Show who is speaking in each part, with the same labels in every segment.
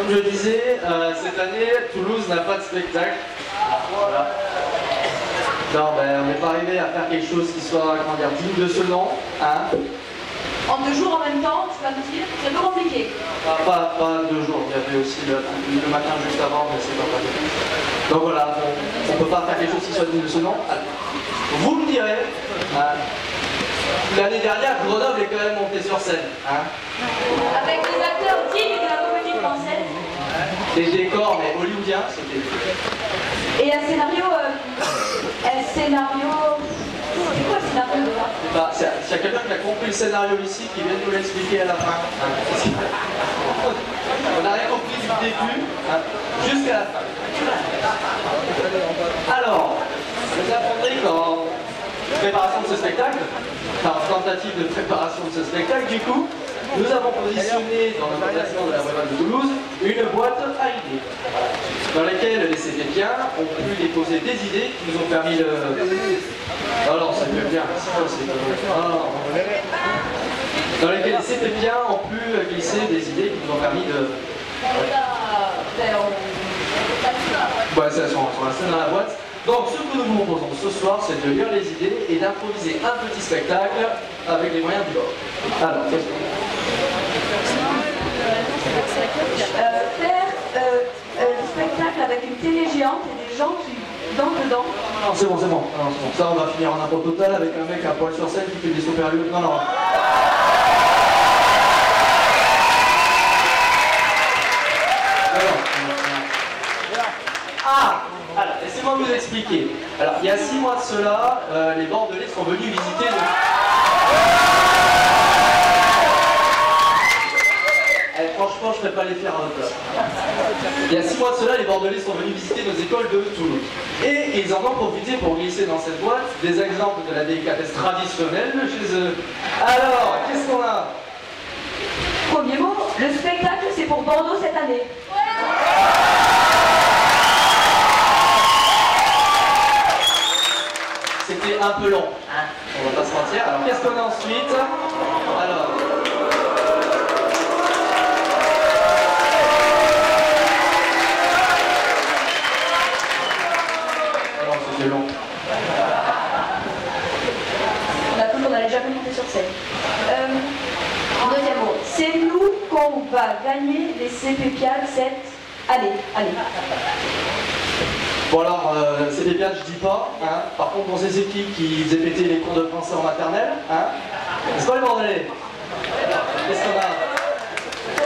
Speaker 1: comme je disais, cette année, Toulouse n'a pas de spectacle. Voilà. Non, ben, on n'est pas arrivé à faire quelque chose qui soit, comment dire, digne de ce nom. Hein.
Speaker 2: En 2 jours en même temps, tu vas me dire, c'est un peu compliqué.
Speaker 1: Pas 2 jours, il y avait aussi le matin juste avant, mais c'est pas possible. Donc voilà, on ne peut pas faire quelque chose qui soit digne de ce nom. Alors, vous me direz, l'année dernière, Grenoble est quand même monté sur scène. Hein.
Speaker 2: Avec des acteurs dignes de la comédie française.
Speaker 1: Des décors, mais hollywoodiens, c'était...
Speaker 2: Et un scénario... C'est quoi le scénario déjà?
Speaker 1: Bah, s'il y a quelqu'un qui a compris le scénario ici, qui vient de nous l'expliquer à la fin. On n'a rien compris du début jusqu'à la fin. Alors, vous apprendrez qu'en préparation de ce spectacle, enfin en tentative de préparation de ce spectacle, du coup, nous avons positionné dans le classement de la Boîte de Toulouse une boîte à idées, dans laquelle les CPPiens ont pu déposer des idées qui nous ont permis de... Alors, c'est bien, dans lesquelles les CPPiens ont pu glisser des idées qui nous ont permis de... Ouais, elles sont restées dans la boîte. Donc, ce que nous vous proposons ce soir, c'est de lire les idées et d'improviser un petit spectacle avec les moyens du bord. Alors, qu'est-ce que...
Speaker 2: Faire un spectacle avec une télé géante et des gens qui dansent dedans.
Speaker 1: Non, c'est bon. Ça, on va finir en impro total avec un mec à poil sur scène qui fait des super-héros. Non. Alors, laissez-moi vous expliquer. Alors, il y a 6 mois de cela, les Bordelais sont venus visiter franchement, je ne ferai pas les faire à votre place. Il y a 6 mois de cela, les Bordelais sont venus visiter nos écoles de Toulouse. Et ils en ont profité pour glisser dans cette boîte des exemples de la délicatesse traditionnelle de chez eux. Alors, qu'est-ce qu'on a?
Speaker 2: Premier mot, le spectacle c'est pour Bordeaux cette année.
Speaker 1: C'était un peu long, hein, on va pas se mentir. Alors, qu'est-ce qu'on a ensuite? Alors... c'était long.
Speaker 2: On a cru qu'on n'allait jamais monter sur scène. Deuxième mot, c'est nous qu'on va gagner les CPPiades cette année. Allez.
Speaker 1: Bon alors, CPPiades, je dis pas, hein. Par contre pour ces équipes qui faisaient péter les cours de français en maternelle, hein. C'est pas les Bordelais? Qu'est-ce qu'on a?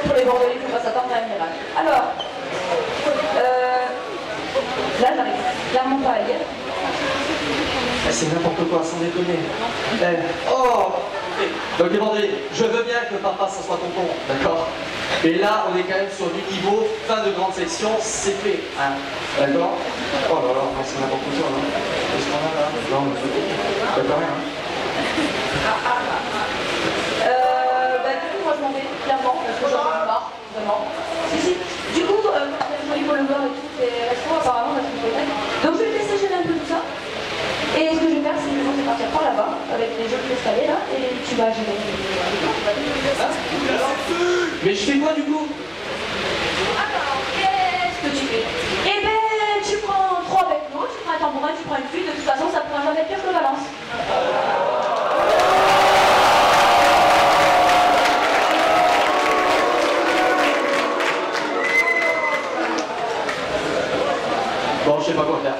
Speaker 2: Pour les Bordelais, il faut pas s'attendre à un miracle. Alors, là j'arrive clairement pas à lire.
Speaker 1: C'est n'importe quoi, sans déconner. Oh! Donc les Bordelais, je veux bien que papa ça soit tonton, d'accord? Et là, on est quand même sur du niveau fin de grande section CP, hein. D'accord? Oh là là, c'est n'importe quoi, hein. Qu'est-ce qu'on a là? Non, mais c'est pas rien, hein.
Speaker 2: Du coup, moi je m'en vais, clairement, parce que j'en ai marre, vraiment. Si. Du coup, il faut le voir et tout, c'est restaurant apparemment, parce que donc je vais te laisser gérer un peu tout ça. Et ce que je vais faire, c'est que je vais partir par là-bas, avec les jolis escaliers là, et tu vas gérer.
Speaker 1: Mais je fais quoi du coup?
Speaker 2: Alors, qu'est-ce que tu fais? Eh ben, tu prends 3 avec nous, tu prends un tambourin, tu prends une flûte, de toute façon, ça pourra jamais être pire que Valence.
Speaker 1: Bon, je sais pas quoi faire.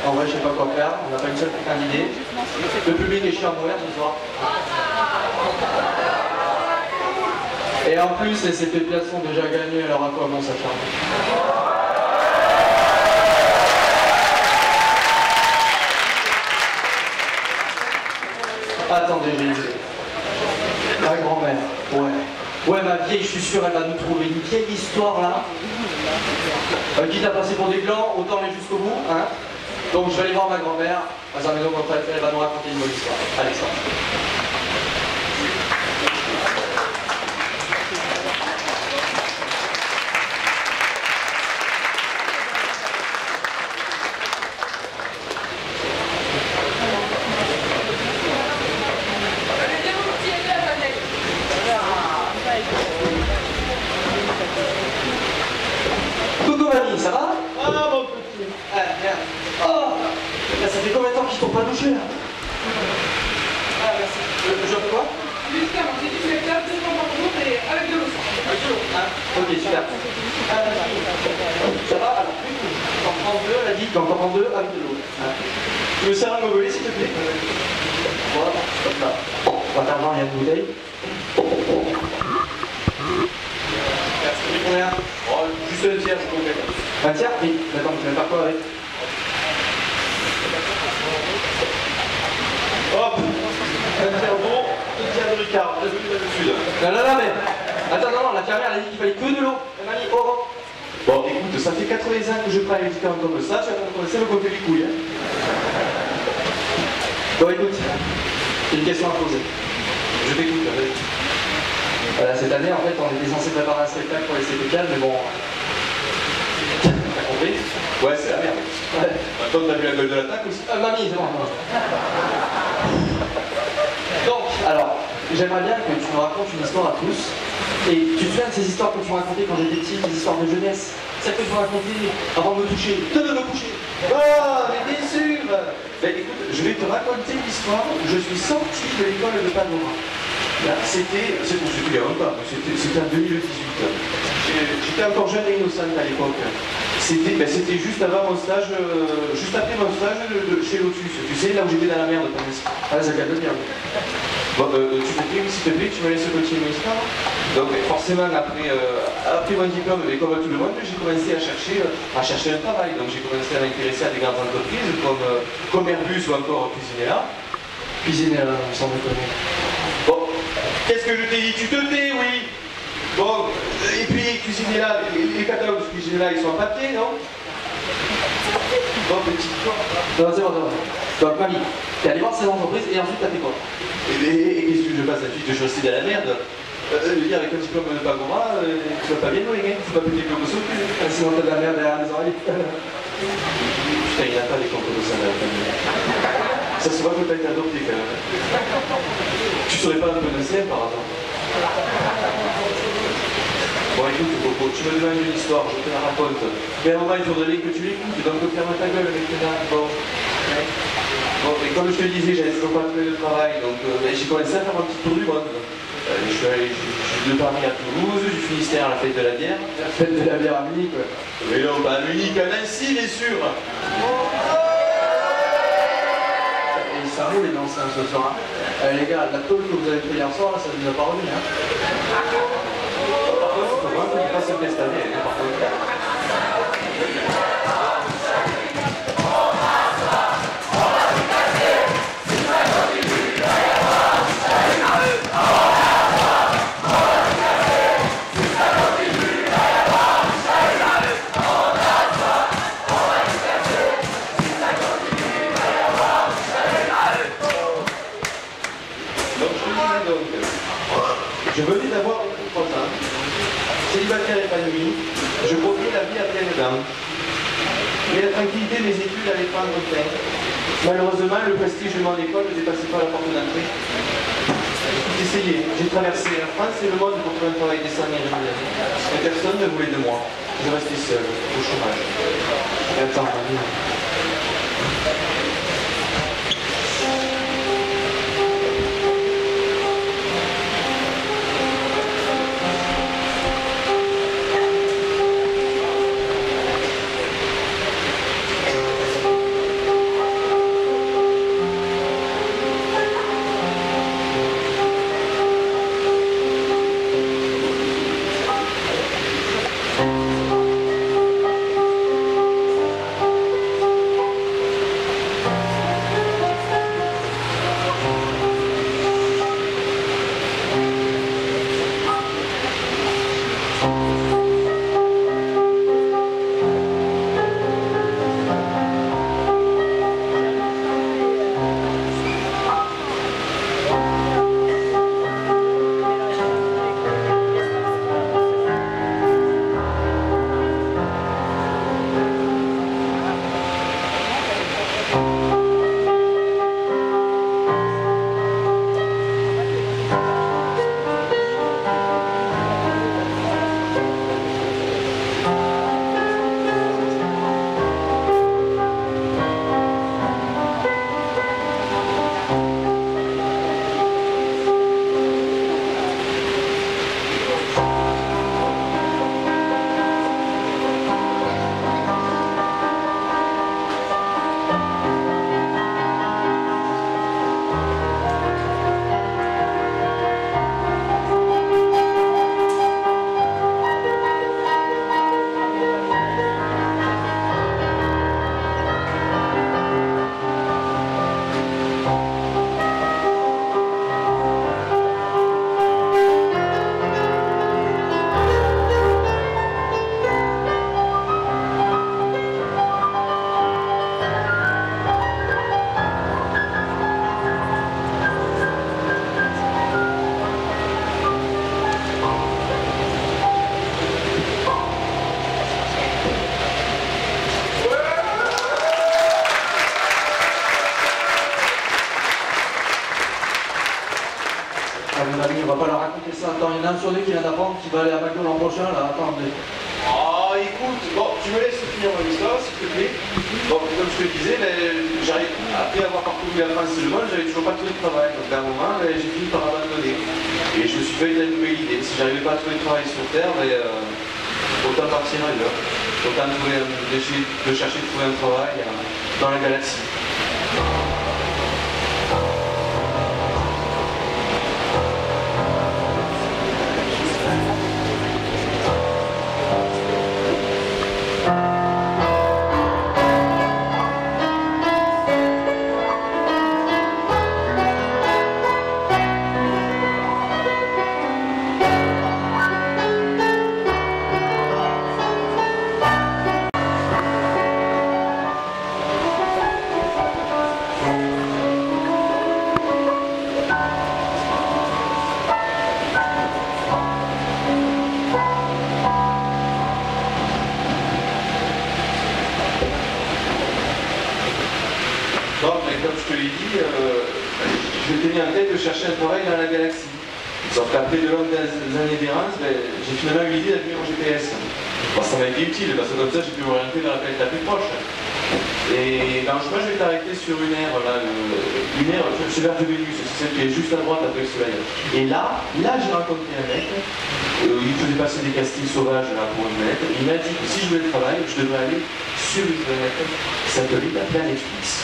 Speaker 1: En vrai, je sais pas quoi faire. On n'a pas une seule putain d'idée. Le public est chiant à mourir ce soir. Et en plus, les CPPiades sont déjà gagnés, alors à quoi bon ça change? Attendez, j'ai une idée. Ma grand-mère, ouais, ma vieille, je suis sûr, elle va nous trouver une vieille histoire là. Quitte à passer pour des glands, autant aller jusqu'au bout, hein. Donc je vais aller voir ma grand-mère, à sa maison de retraite, elle va nous raconter une bonne histoire. Allez, ça. pas doucher là. Ah merci. Je fais quoi?
Speaker 3: Justement, c'est du spectacle, 2 fois par jour et avec de l'eau.
Speaker 1: Avec de l'eau. Hein? Ok, super. Ça va? Alors, quand on prend deux, elle a dit quand on prend deux, avec de l'eau. Hein? Tu me sers un gobelet s'il te plaît? Voilà, comme ça. On va t'argent, il y a une bouteille. Merci, tu mets combien? Oh, juste un tiers, c'est complet. Un tiers? Oui. Attends, tu vas faire quoi avec? Hop! Un tiers d'eau, un tiers de Ricard, t'as vu là-dessus là? Non, mais. Attends, non, l'infirmière elle a dit qu'il fallait que de l'eau. Elle m'a dit, oh. Bon, écoute, ça fait 80 ans que je prends les médicaments comme ça, tu vas commencer à me compter les couilles. Hein. Bon, écoute, j'ai une question à poser. Je t'écoute, vas-y. Voilà, cette année, en fait, on était censé préparer un spectacle pour les CPK, mais bon. T'as compris? Ouais, c'est la merde. Ouais. Maintenant, t'as vu la gueule de l'attaque aussi? Mamie, c'est bon. Donc, alors, j'aimerais bien que tu me racontes une histoire à tous. Et tu te souviens de ces histoires que tu me racontais quand j'étais petit, des histoires de jeunesse? Celles que tu me racontais avant de me toucher, de me coucher. Oh, mais bien sûr! Ben écoute, je vais te raconter l'histoire où je suis sorti de l'école de Padova. C'était il y a longtemps, c'était en 2018. J'étais encore jeune et innocente à l'époque. C'était juste avant mon stage, juste après mon stage chez Lotus. Tu sais, là où j'étais dans la merde. Ah, ça vient de bien. Bon, tu te pries, s'il te plaît, tu me laisses continuer l'histoire. Donc, forcément, après mon diplôme, mais comme tout le monde, j'ai commencé à chercher un travail. Donc, j'ai commencé à m'intéresser à des grandes entreprises comme Airbus ou encore Cuisinella. Cuisinella, sans déconner. Bon, qu'est-ce que je t'ai dit? Tu te tais, oui. Bon, et puis Cuisinella, les catalogues de Cuisinella, ils sont en papier, non? Bon, petit quoi? Non, c'est bon. Donc, mamie, t'es allé voir ces entreprises et ensuite t'as fait quoi? Et qu'est-ce que je fasse ensuite? Je suis resté dans la merde. Dire avec un diplôme de Pagora, tu vas pas bien, non, les gars? Tu vas péter le gosse au cul. Sinon t'as de la merde derrière les oreilles. Putain, il n'y a pas des concours de ça dans la famille. Ça se voit que t'as été adopté quand même. Tu serais pas un peu de sien par hasard? Bon, écoute, Coco, tu me demandes une histoire, je te la raconte. Mais à un moment, il faudrait que tu l'écoutes, donc ferme ta gueule avec tes dents. Bon. Bon, et comme je te disais, j'avais toujours pas trouvé de travail, donc j'ai commencé à faire un petit tour du monde. Je suis allé de Paris à Toulouse, du Finistère à la fête de la bière. La fête de la bière à Munich, quoi. Mais non, pas à Munich, à Nancy, bien sûr. Et ça roule les danseurs ce soir. Les gars, la tôle que vous avez fait hier soir, là, ça ne nous a pas remis. Hein. Par contre, il faut vraiment qu'on fasse un test année, par contre. Je venais d'avoir 3 ans, célibataire épanoui, je profitais la vie à pleines dents. Mais la tranquillité de mes études allait prendre fin. Malheureusement, le prestige de mon école ne dépassait pas la porte d'entrée. J'ai essayé, j'ai traversé la France et le monde pour trouver un travail décent et rémunéré. Mais personne ne voulait de moi. Je restais seul, au chômage. Et attends, attends, il y en a un sur deux qui vient d'apprendre qui va aller à McDo l'an prochain, là, attendez.
Speaker 4: Ah, écoute, bon, tu me laisses finir mon histoire, s'il te plaît. Bon, comme je te disais, j'arrive, après avoir parcouru la France et le monde, j'avais toujours pas trouvé de travail. Donc à un moment, j'ai fini par abandonner. Et je me suis fait une nouvelle idée. Si j'arrivais pas à trouver de travail sur Terre, autant partir ailleurs. Autant de chercher de trouver un travail dans la galaxie. Comme je te l'ai dit, je m'étais mis en tête de chercher un travail dans la galaxie. Sauf qu'après de longues années d'errance, j'ai finalement eu l'idée d'appuyer mon GPS. Bon, ça m'a été utile, parce que comme ça j'ai pu m'orienter vers la planète la plus proche. Et dans le chemin, je vais t'arrêter sur une aire, là, une aire, c'est vers de Vénus, c'est celle qui est juste à droite après le soleil. Et là j'ai rencontré un mec, il faisait passer des castings sauvages là, pour une planète. Il m'a dit que si je voulais travailler, je devrais aller sur une planète qui s'appelait la planète X.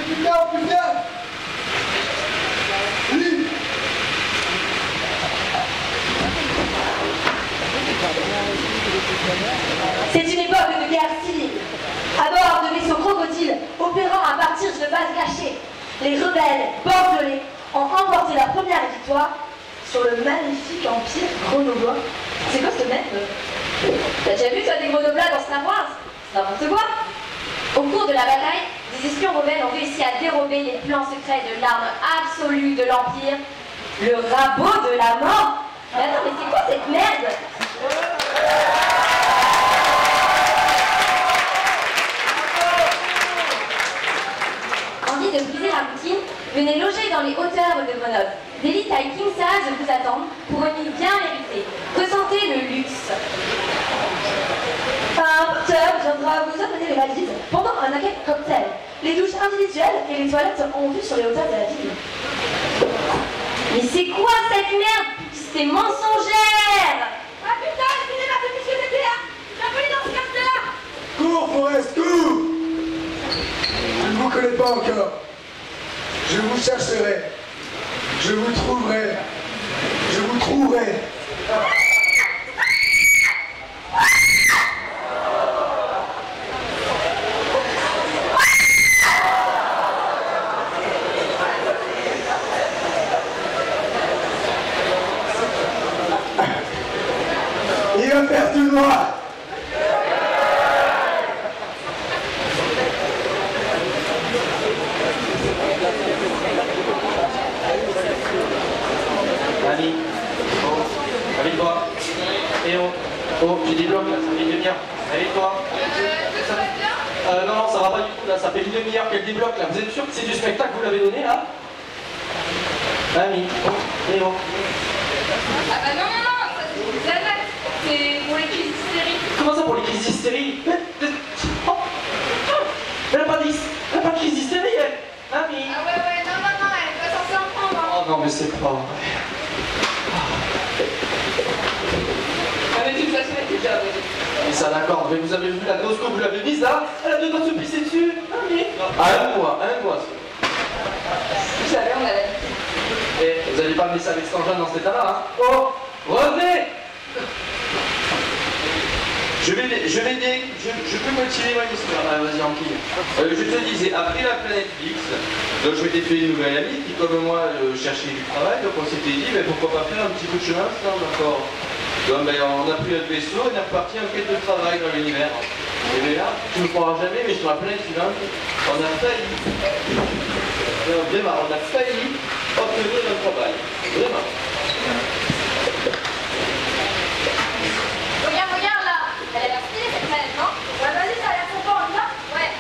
Speaker 5: plus bien. Oui.
Speaker 2: C'est une époque de guerre civile. À bord de vaisseaux crocodiles opérant à partir de bases cachées, les rebelles bordelais ont remporté la première victoire sur le magnifique empire grenoblois. C'est quoi ce mec? T'as déjà vu toi des grenoblois dans Star Wars? C'est n'importe quoi. Au cours de la bataille, des espions rebelles ont réussi à dérober les plans secrets de l'arme absolue de l'Empire, le rabot de la mort. Mais attends, mais c'est quoi cette merde? Envie de briser la routine, venez loger dans les hauteurs de Grenoble. Des lits taille king size vous attendent pour une nuit bien méritée. Ressentez le luxe. Un porteur viendra vous amener les valises pendant un accueil cocktail. Les douches individuelles et les toilettes ont vue sur les hauteurs de la ville. Mais c'est quoi cette merde? C'est mensongère! Ah putain, excusez-moi, c'est puisque c'était là! J'ai un peu dans ce quartier-là!
Speaker 5: Cours, Forrest, cours! Je ne vous connais pas encore. Je vous chercherai. Je vous trouverai. Je vous trouverai. Il va faire tout noir.
Speaker 1: Ami, oh, réveille-toi. Eh oh, oh, j'ai des blocs là, ça fait une demi-heure. Réveille-toi.
Speaker 3: Ça va bien?
Speaker 1: Non, non, ça va pas du tout là, ça fait une demi-heure qu'elle débloque là. Vous êtes sûr que c'est du spectacle que vous l'avez donné là? Ami, oh, eh oh.
Speaker 3: Ah bah non, non, non, ça c'est une planète. C'est pour les crises d'hystérie.
Speaker 1: Comment ça pour les crises d'hystérie? Oh, elle a pas de crise d'hystérie, elle. Ami.
Speaker 3: Ah ouais, ouais, non, non, non, elle est pas censée en prendre. Hein.
Speaker 1: Oh non, mais c'est pas vrai.
Speaker 3: Ah mais de toute façon, elle était déjà arrivée.
Speaker 1: Mais ça d'accord, mais vous avez vu la dose que vous l'avez mise là? Elle a besoin de se pisser dessus. Ami. Un mois.
Speaker 3: Vous savez, on a l'habitude.
Speaker 1: Et vous allez pas me laisser avec cet engin dans cet état-là, hein? Oh, revenez!
Speaker 4: Je peux continuer mon histoire.
Speaker 1: Ah, vas-y, enquille.
Speaker 4: Je te disais, après la planète X, donc je m'étais fait une nouvelle amie qui, comme moi, cherchait du travail. Donc on s'était dit, ben, pourquoi pas faire un petit bout de chemin ensemble encore. Donc ben, on a pris notre vaisseau et on est reparti en quête de travail dans l'univers. Et bien là, tu ne me croiras jamais, mais sur la planète suivante, on a failli. Non, vraiment, on a failli obtenir notre travail. Vraiment.
Speaker 2: Regarde là! Elle a l'air stylée cette planète, non? Ouais, vas-y, ça a l'air sympa, on y va? Ouais.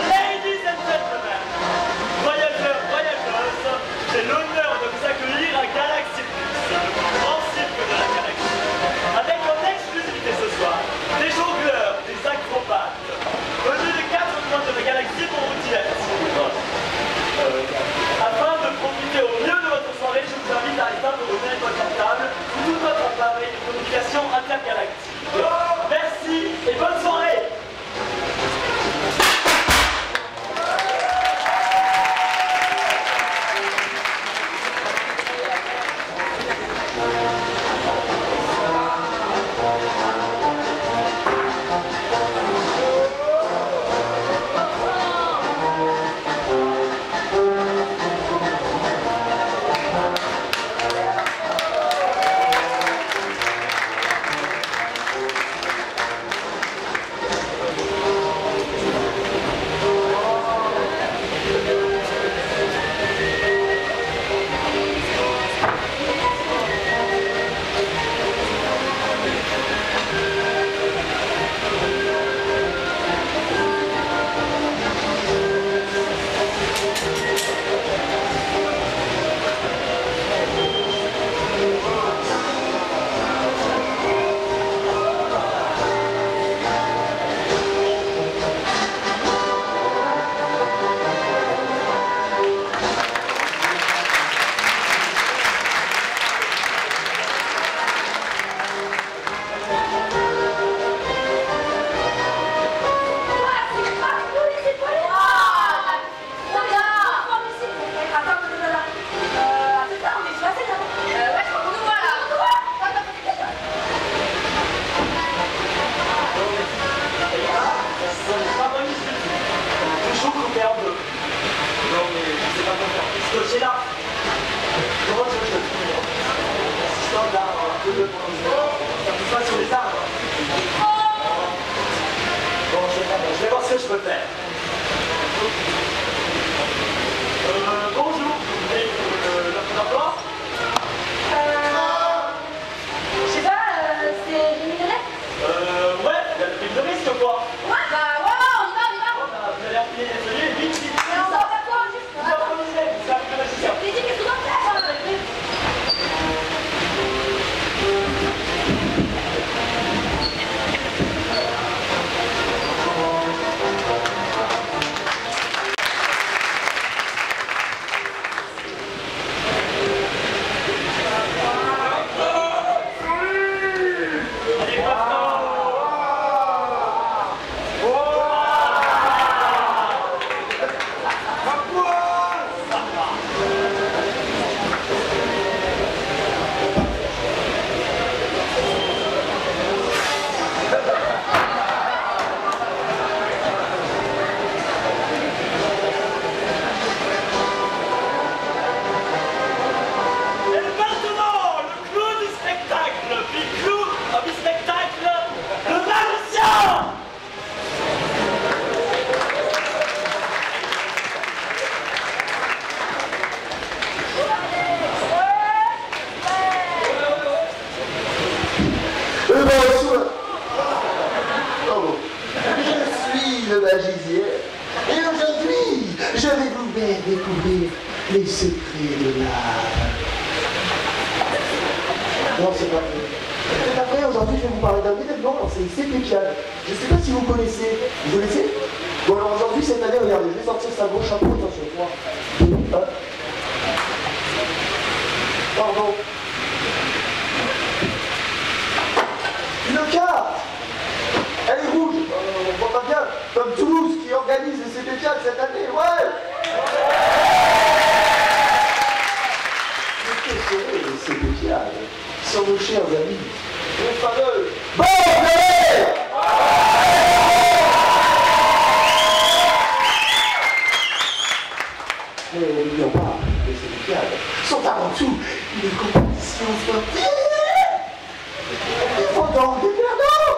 Speaker 6: Ladies and peux faire. Bonjour, et l'offre d'emploi?
Speaker 2: Je sais pas, c'est rémunéré?
Speaker 6: Ouais, il y a le prix de risque quoi.
Speaker 2: Ouais, bah ouais, on y va, on y va.
Speaker 6: Vous allez empiler les feuillets et vite, vite.
Speaker 2: Mais on va faire quoi, juste?
Speaker 6: Vous organisez, vous savez que le magicien.
Speaker 2: J'ai dit, qu'est-ce qu'on va faire?
Speaker 7: Et aujourd'hui, je vais vous faire découvrir les secrets de l'art. Non, c'est pas vrai. C'est pas vrai, aujourd'hui, je vais vous parler d'un événement, c'est Sépépiade. Je ne sais pas si vous connaissez. Vous connaissez? Bon, alors aujourd'hui, cette année, regardez, je vais sortir ça gros chapeau, attention, 3, 2, 1. Pardon. Une carte. Elle est rouge, on voit pas bien, comme Toulouse qui organise les Sépépiades cette année, ouais. Mais qu'est-ce que c'est les Sépépiades? Sont nos chers amis, les fameux Baudelaire. Mais n'oublions pas, les Sépépiades sont avant tout une compétition sportive. Il faut donc des perdants.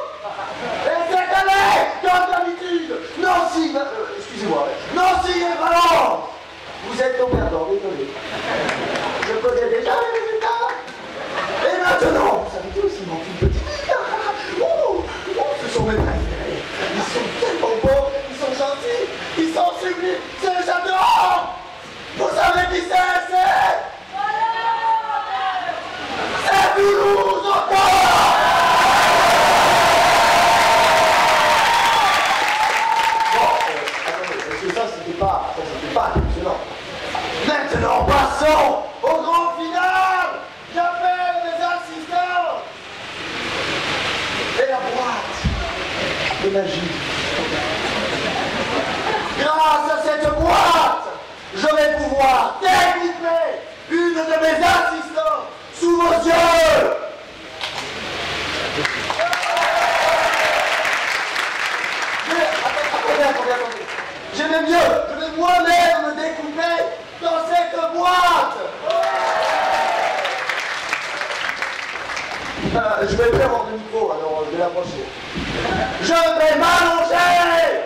Speaker 7: Et cette année, comme d'habitude, Nancy, excusez-moi, Nancy et Valence, vous êtes nos perdants, désolé. Je connais déjà les résultats. Et maintenant, vous savez tous, il manque une petite fille. Oh, ce sont mes préférés. Ils sont tellement beaux, ils sont gentils, ils sont sublimes, c'est j'adore. Vous savez qui c'est? C'est Toulouse encore. C'était pas impressionnant. Maintenant, passons au grand final. J'appelle les assistants. Et la boîte de magie. Grâce à cette boîte, je vais pouvoir découper une de mes assistants sous vos yeux. Attendez. Je vais mieux, je vais moi-même me découper dans cette boîte. Je vais perdre le micro, alors je vais l'approcher. Je vais m'allonger